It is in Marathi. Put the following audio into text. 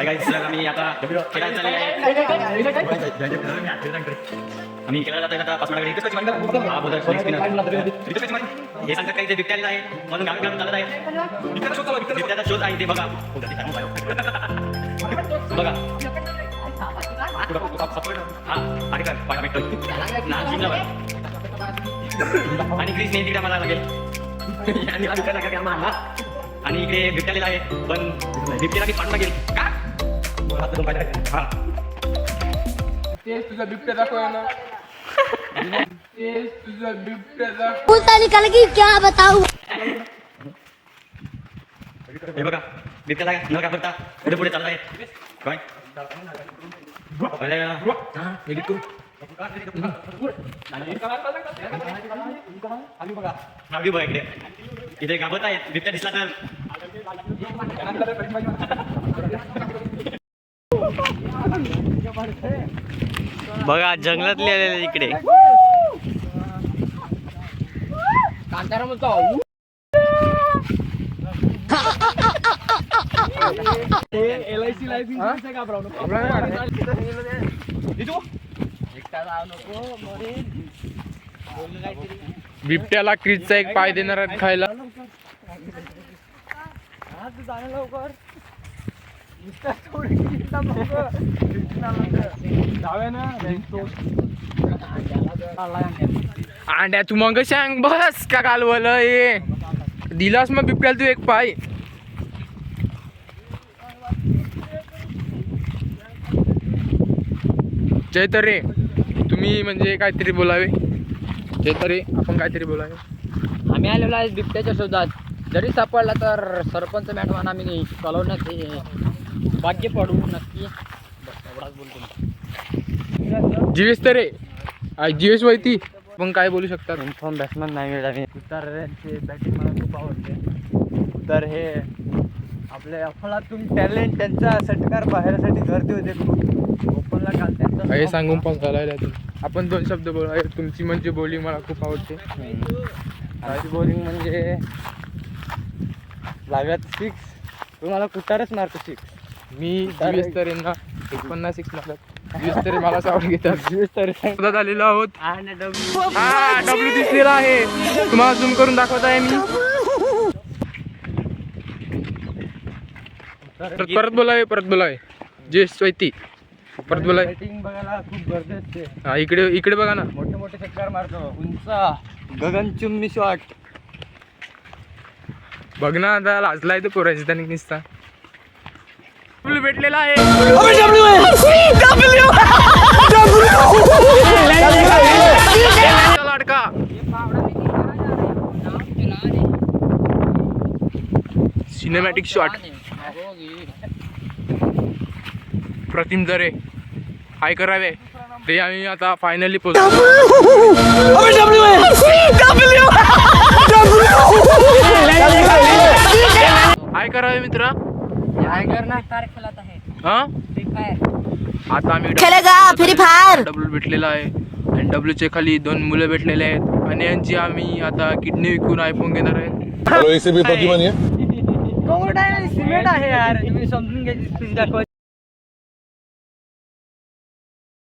गाईस आम्ही आता खेळायला चाललेलो आहे. आम्ही खेळायला जातोय आता 5 मिनिटांकडे. इथेच माहिती हा बोलर इथेच माहिती हे सांगतात काही ते बिबट्याला आहे म्हणून गावी गावी चालत आहे. बिबट्याचा शोध आहे ते बघा बघा हा आणि काय पाया भेटतोय ना जिंकला आणि क्रिस ने तिकडे मला लागेल आणि इकडे बिबट्याला आहे पण बिबट्याला की पाडून लागेल का हा तेच तुझा बिबट्या दाखव ना. तेच तुझा बिबट्या दाखव. पूछता निकल गई क्या बताऊं. हे बघा बिबट्याला न घाबरता पुढे पुढे चाललाय काय एडिट करू नावी बघा इकडे इथे घाबरत आहेत बिबट्या दिसला तर बघा जंगलातले आलेले इकडे LIC लाईफ का बिबट्याला क्रीजचा एक पाय देणार आहेत खायला. अंड्या तू मग सांग बस का कालवलं हे दिलास मग बिबट्याला तू एक पाय. जयतरे तुम्ही म्हणजे काहीतरी बोलावे. जयतरे आपण काहीतरी बोलावे. आम्ही आलेलो आहे बिबट्याच्या शोधात. जरी सापडला तर सरपंच मॅडम आम्ही चालवण्यात हे भाग्य पडू नक्की. बस एवढाच बोलतो. जीवेश तरे जीवेश वैती पण काय बोलू शकतात. इन्फॉर्म बॅट्समॅन नाही मिळाले. उतारचे बॅटिंग मला खूप आवडते. तर हे आपल्या अफलातून टॅलेंट त्यांचा षटकार बाहेरसाठी धरते होते. ओपनला काल त्यांचा हे सांगून पण चालायला आपण 2 शब्द बोला. तुमची म्हणजे बॉलिंग मला खूप आवडते. आमची बॉलिंग म्हणजे लागत 6 तुम्हाला कुठारच मारतो 6. मी जीवेश तरेंना 56 मारतात. जीवेश तरे मला सावड घेतात. जीवेश तरे आलेलो आहोत. डब्ल्यू दिसलेला आहे तुम्हाला झूम करून दाखवत आहे मी. परत बोलावे जीवेश वैती परत बोलावे. बॅटिंग बघायला खूप गरजेचे. हा इकडे बघा ना. मोठे मोठे षटकार मारतो. उंच गगनचुंबी शॉट. बघ ना आता लाजलाय तो पोरायचं त्याने निसता. भेटलेला आहे लाडका. Cinematic shot. प्रतिम जरे हाय करावे ते आम्ही आता फायनली पोहोचलो. हाय करावे मित्र. हा आता आम्ही फ्री फायर. डब्ल्यू भेटलेला आहे आणि डब्ल्यूचे खाली 2 मुलं भेटलेले आहेत आणि यांची आम्ही आता किडनी विकून आयफोन घेणार आहे. सिमेंट आहे यार तुम्ही समजून घ्यायची.